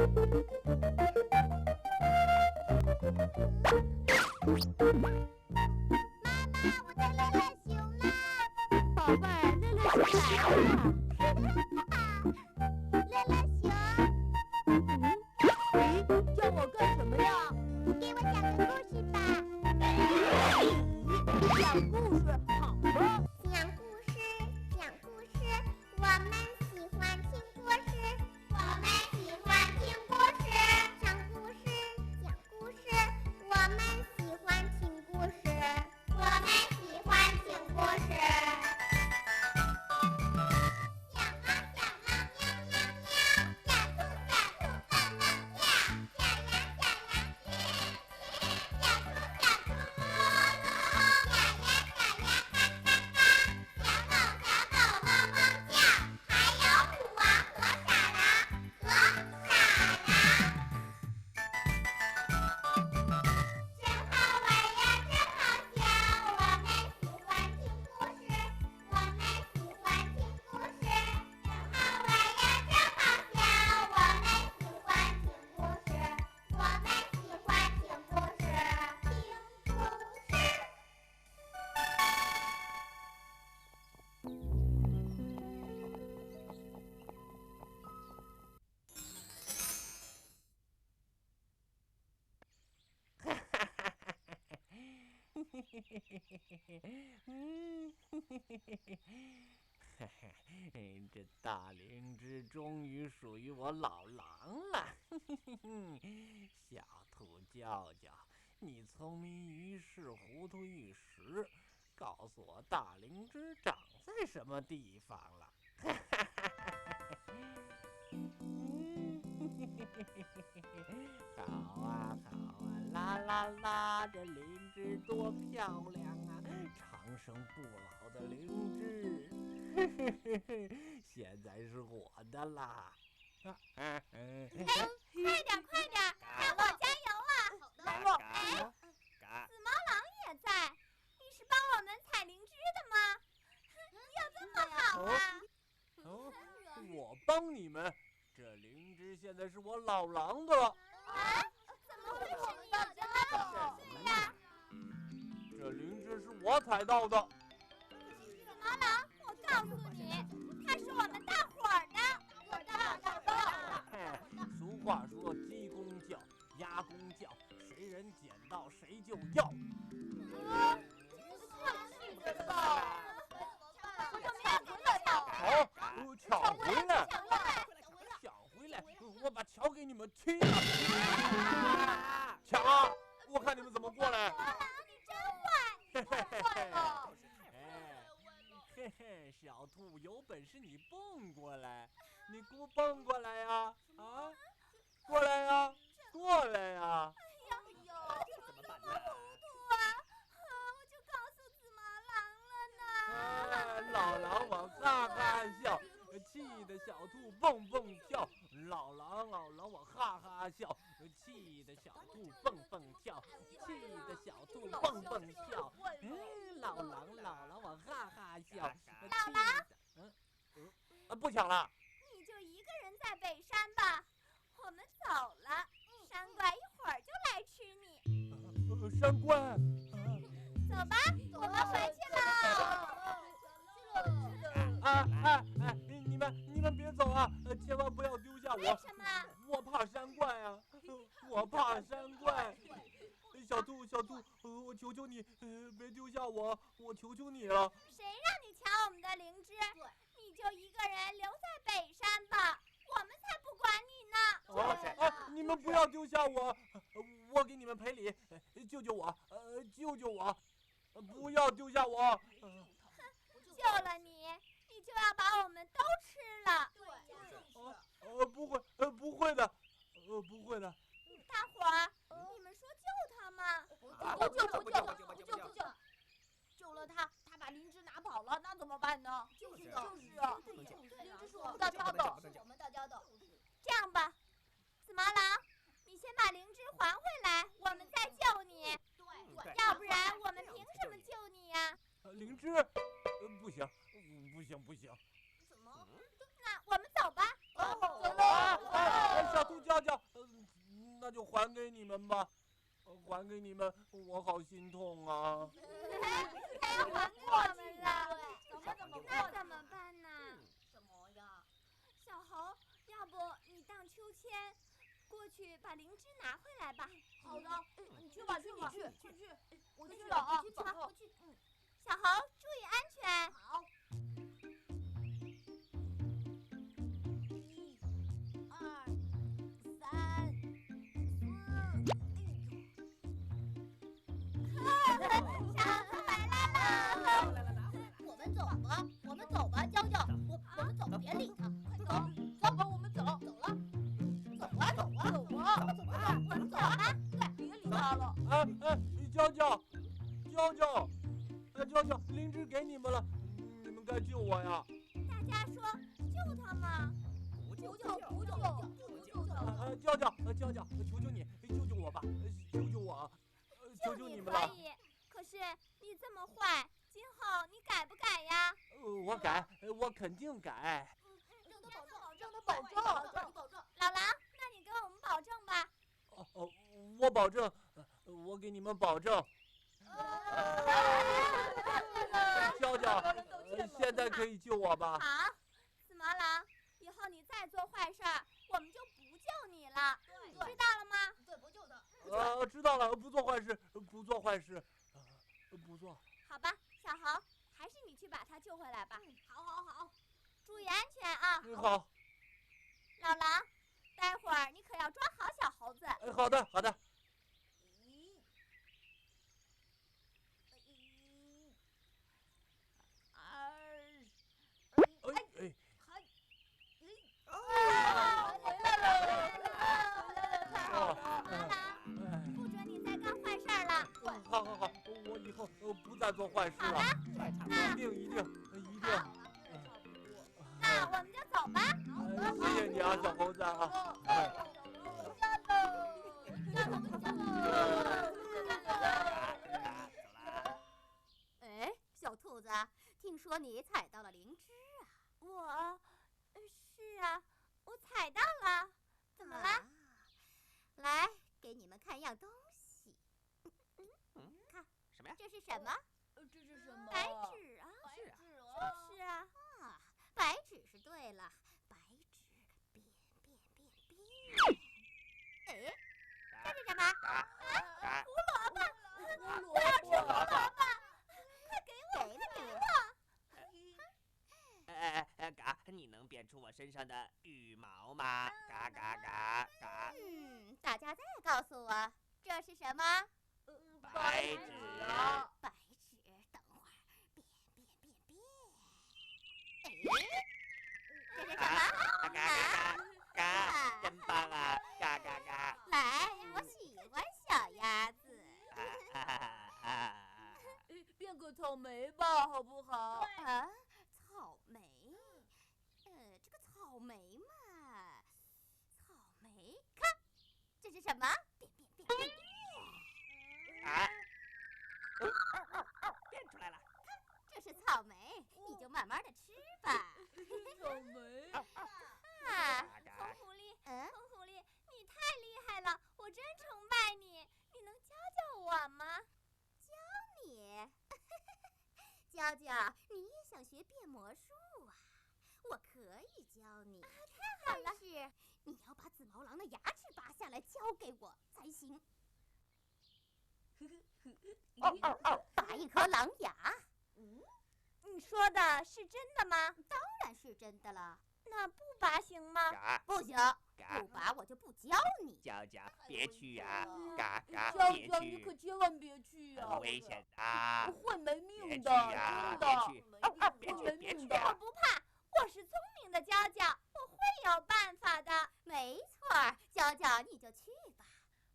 宝贝儿，乐乐熊来了。乐乐熊，叫我干什么呀？给我讲个故事吧。讲故事好吗？讲故事，讲故事，我们喜欢听故事，我们喜欢听故事。讲故事，讲故事，我们喜欢听故事，我们喜欢听故事。小猫，小猫，喵喵喵；小兔，小兔，蹦蹦跳；小羊，小羊，叽叽；小兔，小兔，噜噜噜；小鸭，小鸭，嘎嘎嘎；小狗，小狗，汪汪叫；还有虎王和傻狼，和傻狼。真好玩呀，真好笑，我们喜欢听故事，我们喜欢听故事。真好玩呀，真好笑，我们喜欢听故事，我们喜欢听故事，听故事。这大灵芝终于属于我老狼了。小兔叫叫，你聪明一世，糊涂一时，告诉我大灵芝长在什么地方了？好啊好啊，啦啦啦，这灵芝多漂亮啊！长生不老的灵芝，现在是我的啦！快点快点，大伙加油啊！紫毛狼也在，你是帮我们采灵芝的吗？要这么好啊？哦，我帮你们，这灵芝现在是我老狼的了。啊？怎么会是你的呢？对呀，这灵芝是我采到的。紫毛狼，我告诉你，它是我们大伙儿的。我的。俗话说，鸡公叫，鸭公叫，谁人捡到谁就要。抢回来！抢回来！我把桥给你们踢了！抢啊！我看你们怎么过来！你真坏！嘿嘿，小兔有本事你蹦过来，你给我蹦过来呀！啊，过来呀，过来呀！怎么办呢？糊涂啊！我就告诉紫毛狼了呢。老狼我哈哈笑，气得小兔蹦蹦跳。老狼我哈哈笑，气得小兔蹦蹦跳，气得小兔蹦蹦跳。老狼我哈哈笑。老狼，不抢了。你就一个人在北山吧，我们走了。山怪一会儿就来吃你。山怪。走吧，我们回去了。你们别走啊！千万不要丢下我！为什么？我怕山怪啊！我怕山怪！小兔，我求求你，别丢下我！我求求你了！谁让你抢我们的灵芝？你就一个人留在北山吧，我们才不管你呢！你们不要丢下我！我给你们赔礼，救救我！救救我！不要丢下我！救了你，你就要把我们都吃了。不会的，不会的。大伙儿，你们说救他吗？不救！救了他，他把灵芝拿跑了，那怎么办呢？就是啊，灵芝是我们大家的。这样吧，紫毛狼，你先把灵芝还回来，我们再救你。对，要不然我们凭什么救你呀？灵芝，不行。怎么？还给你们吧，还给你们，我好心痛啊！他要还给我们了，那怎么办呢？什么呀？小猴，要不你荡秋千，过去把灵芝拿回来吧。好的，你去吧，去，我去了啊，去吧我去。小猴，注意安全。好。我们走吧，娇娇，我们走，别理他，快走，走吧，我们走了，走啊，我们走吧，对，别理他了。娇娇，灵芝给你们了，你们该救我呀！大家说救他吗？不救他。娇娇，求求你，救救我吧，救救我，求求你们了。可以，可是你这么坏，今后你改不改呀？我改，我肯定改。让他保证。老狼，那你给我们保证吧。我保证，我给你们保证。娇娇，现在可以救我吧？好，紫毛狼，以后你再做坏事儿，我们就不救你了，知道了吗？对，不救他。知道了，不做坏事，不做。好吧，小猴，还是你去把他救回来吧。好，注意安全啊。好。老狼，待会儿你可要抓好小猴子。好的。不准你再干坏事儿了。好，我以后不再做坏事了。一定。那我们就走吧。谢谢你啊，小猴子啊。哎，小兔子，听说你采到了灵芝啊？是啊，我踩到了。怎么了？来，给你们看样东西。看，什么呀？这是什么？这是什么？白纸啊！是啊。白纸是对了，白纸变。哎，这是什么？胡萝卜！我要吃胡萝卜！快给我！嘎，你能变出我身上的羽毛吗？嘎。大家再告诉我，这是什么？白纸。白纸，等会儿变。哎，这是什么？嘎，真棒啊！嘎。来，我喜欢小鸭子。变个草莓吧，好不好？啊，草莓。这个草莓嘛，看，这是什么？变。变出来了。这是草莓，你就慢慢的吃吧。草莓。红狐狸，你太厉害了，我真崇拜你。你能教我吗？教你。娇娇，你也想学变魔术啊？我可以教你。太好了。但是你要把紫毛狼的牙齿拔下来交给我才行。拔一颗狼牙。你说的是真的吗？当然是真的了。那不拔行吗？不行，不拔我就不教你。娇娇，别去呀！嘎，娇别娇，你可去，千万别去呀！很危险的。会没命别去的，呀！别去，别去我不怕，我是聪明的娇娇，我会有办法的。没错，娇娇你就去吧。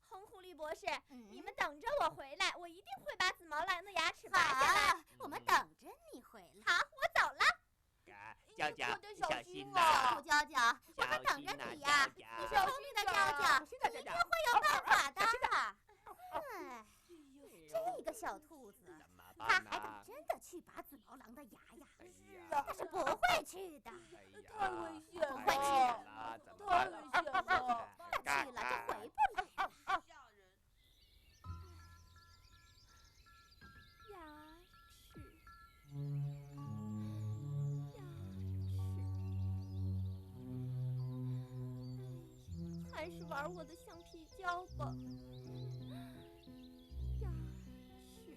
红狐狸博士，你们等着我回来，我一定会把紫毛狼的牙齿拔下来。好，我们等着你回来。好，我走了。娇娇，小心小呐！娇娇，我们等着你呀！你是聪明的娇娇，你一定会有办法的。哎，这个小兔子，他还敢真的去拔紫毛狼的牙呀？他是不会去的。太危险了！不会去的。太危险了！他去了就回不来了。还是玩我的橡皮胶吧。牙齿，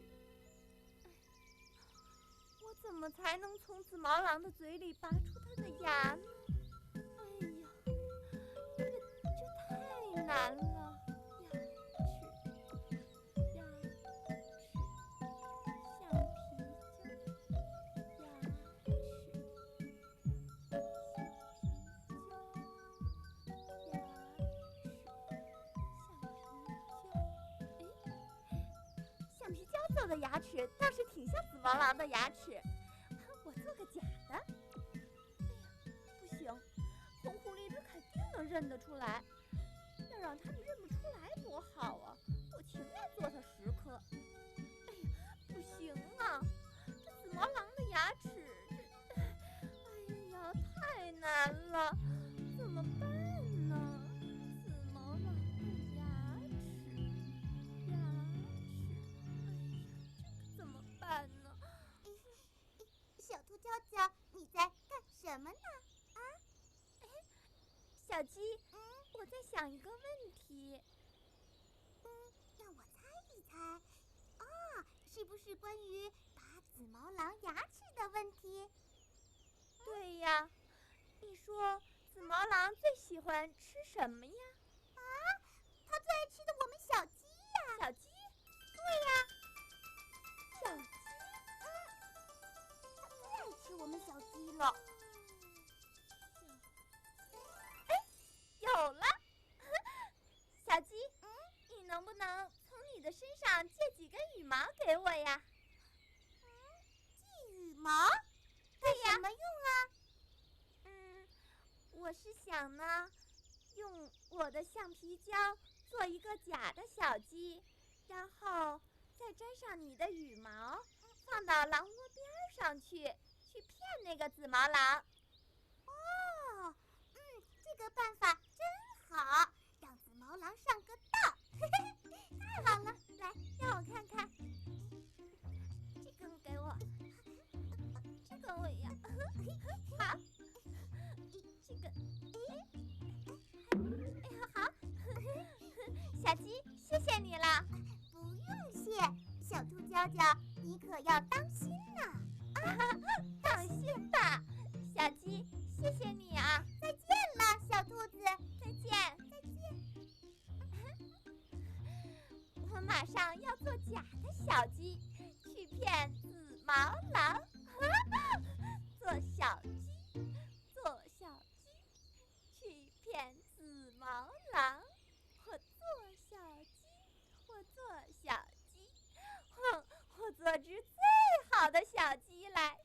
我怎么才能从紫毛狼的嘴里拔出它的牙呢？哎呀，这太难了。做的牙齿倒是挺像紫毛狼的牙齿，我做个假的。哎呀，不行，红狐狸它肯定能认得出来。要让他们认不出来多好啊！我情愿做它10颗。哎呀，不行啊，这紫毛狼的牙齿，哎呀，太难了，怎么办呢？紫毛狼的牙齿。怎么办呢？小兔娇娇，你在干什么呢？啊？小鸡，我在想一个问题。让我猜一猜。哦，是不是关于拔紫毛狼牙齿的问题？对呀，你说紫毛狼最喜欢吃什么呀？啊，它最爱吃的我们小鸡呀。小鸡？对呀。小鸡？它最爱吃我们小鸡了。有了！小鸡，你能不能从你的身上借几根羽毛给我呀？借羽毛？干什么用啊？我是想呢，用我的橡皮胶做一个假的小鸡，然后再粘上你的羽毛，放到狼窝边上去骗那个紫毛狼。哦，这个办法真好，让紫毛狼上个当。太好了，来，让我看看，这根给我，这根我要。好，这个，好，小鸡，谢谢你了。不用谢，小兔娇娇，你可要当心呐。放心吧，小鸡，谢谢你啊！再见了，小兔子。再见，再见。我马上要做假的小鸡，去骗紫毛狼。做小鸡，做小鸡，去骗紫毛狼。我做小鸡，我做小鸡，我做只最好的小鸡来。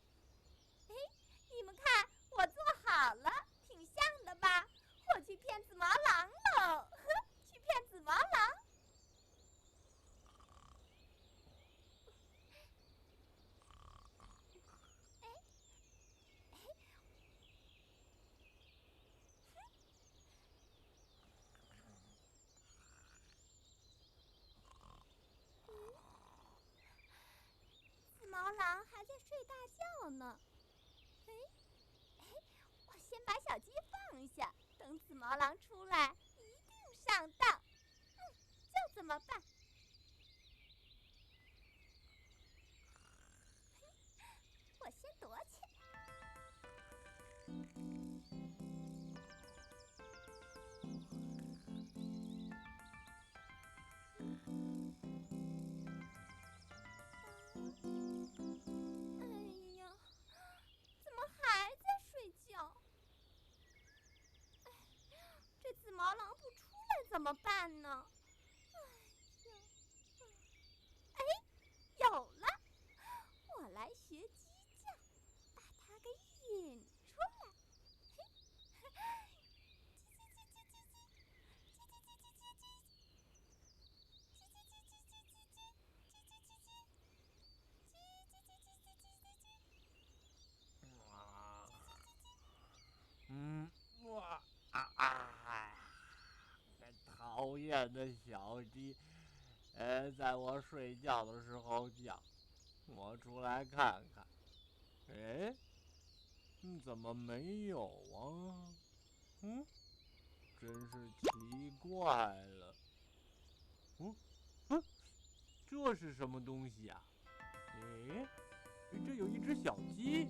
你们看，我做好了，挺像的吧？我去骗紫毛狼喽！去骗紫毛狼。紫毛狼还在睡大觉呢。我先把小鸡放下，等紫毛狼出来，一定上当。就这么办。我先躲起来。怎么还在睡觉？这紫毛狼不出来怎么办呢？有了！我来学鸡叫，把它给引出来。讨厌的小鸡，在我睡觉的时候叫，我出来看看，怎么没有啊？真是奇怪了。这是什么东西呀？这有一只小鸡。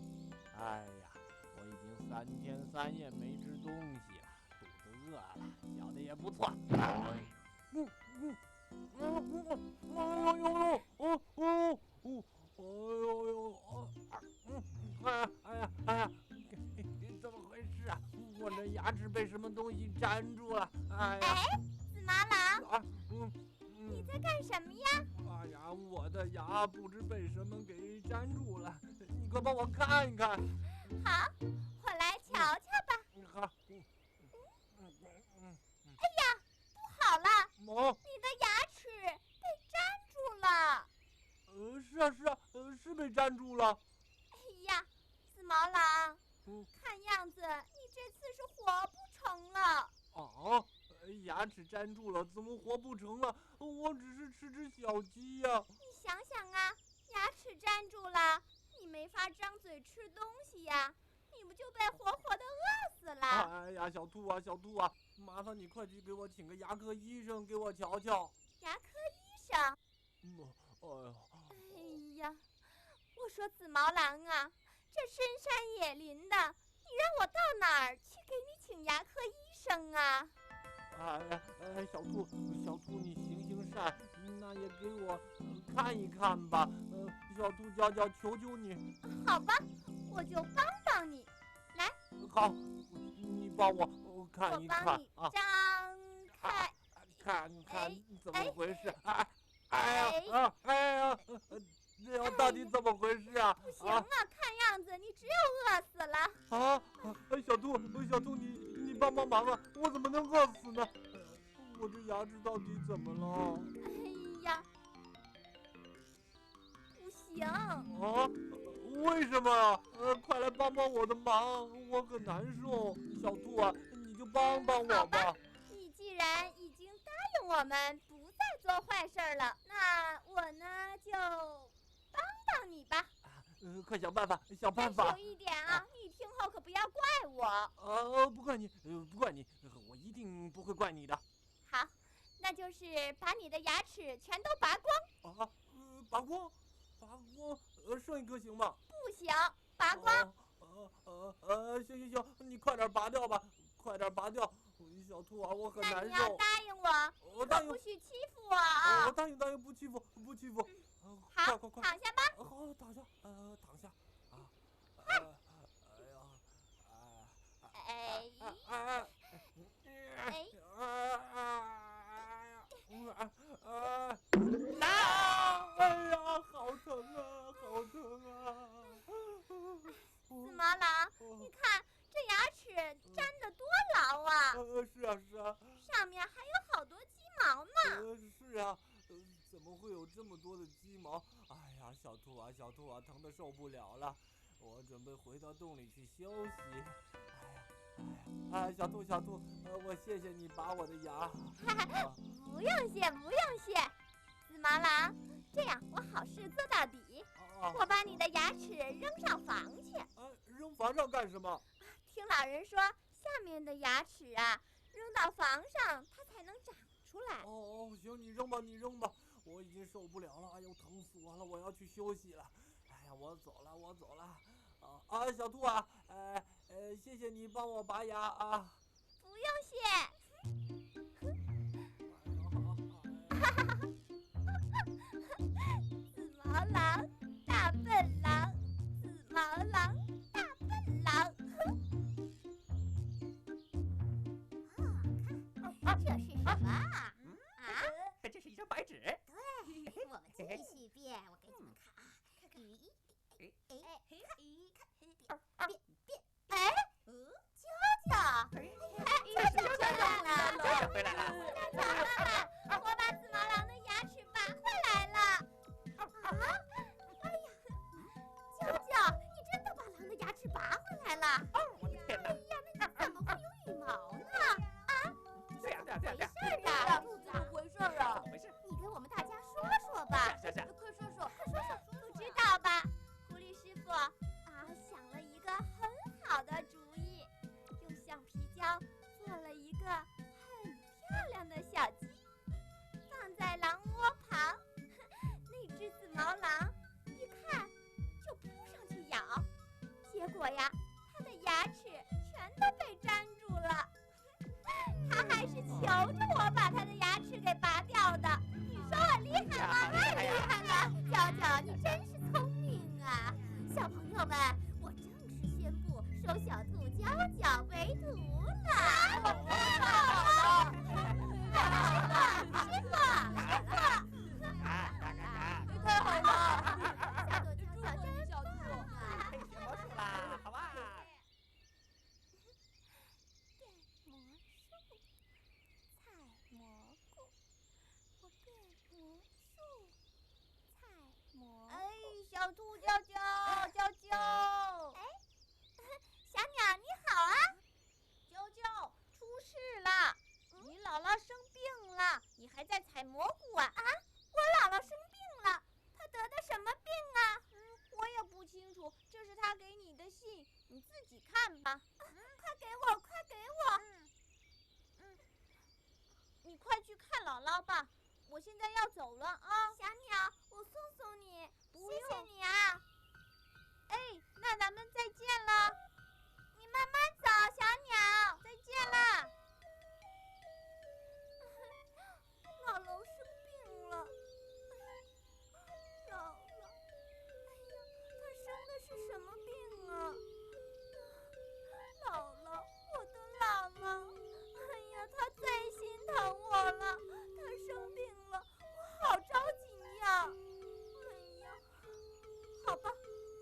哎呀，我已经3天3夜没吃东西了，肚子饿了，小的也不错。怎么回事啊？我的牙齿被什么东西粘住了？哎呀！紫毛狼，你在干什么呀？哎呀，我的牙不知被什么给粘住了，你快帮我看一看。好，我来瞧瞧吧。好。哎呀，不好了！你的牙齿被粘住了。是被粘住了。哎呀，紫毛狼，看样子你这次是活不成了。牙齿粘住了，怎么活不成了？我只是吃只小鸡呀。你想想啊，牙齿粘住了，你没法张嘴吃东西呀，你不就被活活的饿死了？哎呀，小兔啊，麻烦你快去给我请个牙科医生给我瞧瞧。牙科医生？哎呀，我说紫毛狼啊，这深山野林的，你让我到哪儿去给你请牙科医生啊？小兔，你行善，那也给我看一看吧。小兔娇娇，求求你。好吧，我就帮帮你。来，好，你帮我看一看啊。我帮你张开，看怎么回事？这到底怎么回事啊？不行啊，看样子你只有饿死了。小兔，你帮忙啊！我怎么能饿死呢？我这牙齿到底怎么了？哎呀，不行。为什么？快来帮我的忙，我很难受。小兔啊，你就帮我吧。好吧，你既然已经答应我们不再做坏事了，那我呢就帮你吧。快想办法。再注意点啊，你听后可不要怪我。不怪你，我一定不会怪你的。好，那就是把你的牙齿全都拔光。拔光，剩一颗行吗？不行，拔光。行，你快点拔掉吧，小兔啊，我很难受。那你要答应我，可不许欺负我啊！我答应，不欺负。好，快，躺下吧。好，躺下。好疼啊！紫毛狼，你看这牙齿粘得多牢啊！是啊，上面还有好多鸡毛呢。是啊，怎么会有这么多的鸡毛？哎呀，小兔啊，疼得受不了了，我准备回到洞里去休息。小兔，我谢谢你拔我的牙。不用谢，紫毛狼，这样我好事做到底。我把你的牙齿扔上房去。扔房上干什么？听老人说，下面的牙齿啊，扔到房上它才能长出来。行，你扔吧，我已经受不了了，疼死我了，我要去休息了。我走了。小兔啊，谢谢你帮我拔牙啊。不用谢。紫毛狼，大笨狼，紫毛狼，大笨狼。看，这是什么啊？这是一张白纸。对，我们继续变，我给你们看啊。啾啾回来了。小伙伴们，我把紫毛狼的牙齿拔回来了。啾啾，你真的把狼的牙齿拔回来了？我的天哪！那你怎么会有羽毛呢？对呀。怎么回事啊？怎么回事？你给我们大家说说吧。是。快说说。求着我把他的牙齿给拔掉的。你说我厉害吗？太厉害了！娇娇，你真是聪明啊！小朋友们，我正式宣布收小兔娇娇为徒了。师傅，太好了！小兔娇娇真小兔，可以学魔术啦，好吧？变魔术，采蘑菇，我变魔术，采蘑菇。哎，小兔娇娇，哎，小鸟你好啊！娇娇，出事了！你姥姥生病了，你还在采蘑菇啊？啊，我姥姥生病了，她得的什么病啊？我也不清楚，这是她给你的信，你自己看吧。快给我，快给我！你快去看姥姥吧，我现在要走了啊。小鸟，我送送你，不谢谢用你啊！哎，那咱们再见了，你慢慢走，小鸟。再见了。姥姥生病了，姥姥，哎呀，她生的是什么病啊？姥姥，我的姥姥，哎呀，她最心疼我了，她生病了，我好着急呀！哎呀，好吧，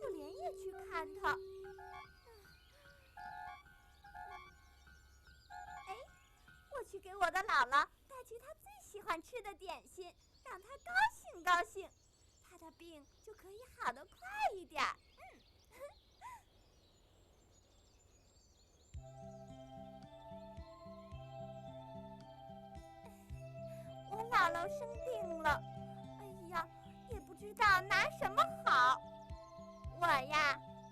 我连夜去看她。哎，我去给我的姥姥带去她最喜欢吃的点心，让她高兴高兴，她的病就可以好得快一点。我姥姥生病了，哎呀，也不知道拿什么好。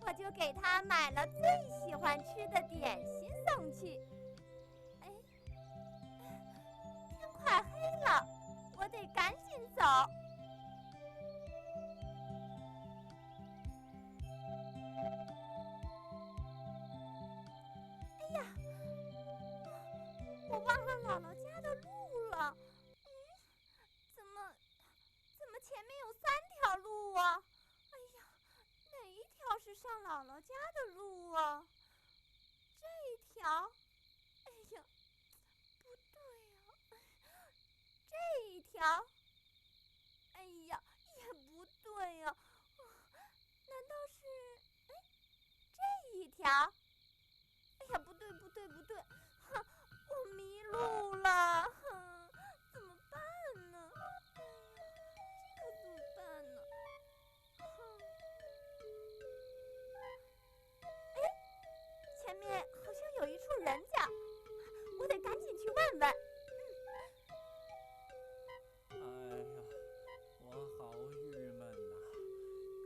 我就给她买了最喜欢吃的点心送去。哎，天快黑了，我得赶紧走。哎呀，我忘了姥姥家的路了。怎么前面有3条路啊？哎呀，哪一条是上姥姥家的路啊？这一条？哎呀，不对啊。这一条？哎呀，也不对呀。难道是……哎，这一条？哎呀，不对，哼，我迷路了，哼，怎么办呢？这可怎么办呢？哼，哎，前面好像有一处人家，我得赶紧去问问。哎呀，我好郁闷呐！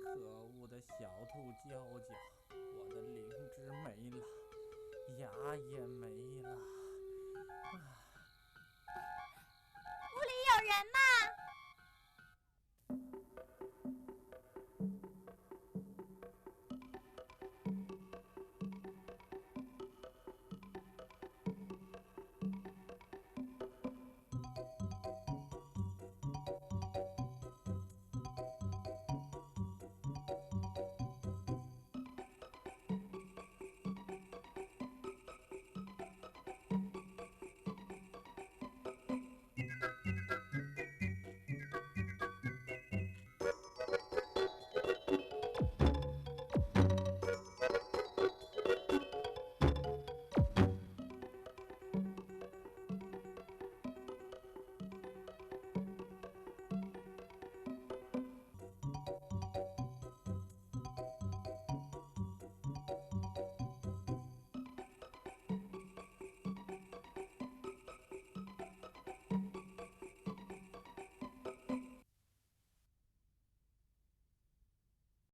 可恶的小兔娇娇，我的灵芝没了，牙也没了。屋里有人吗？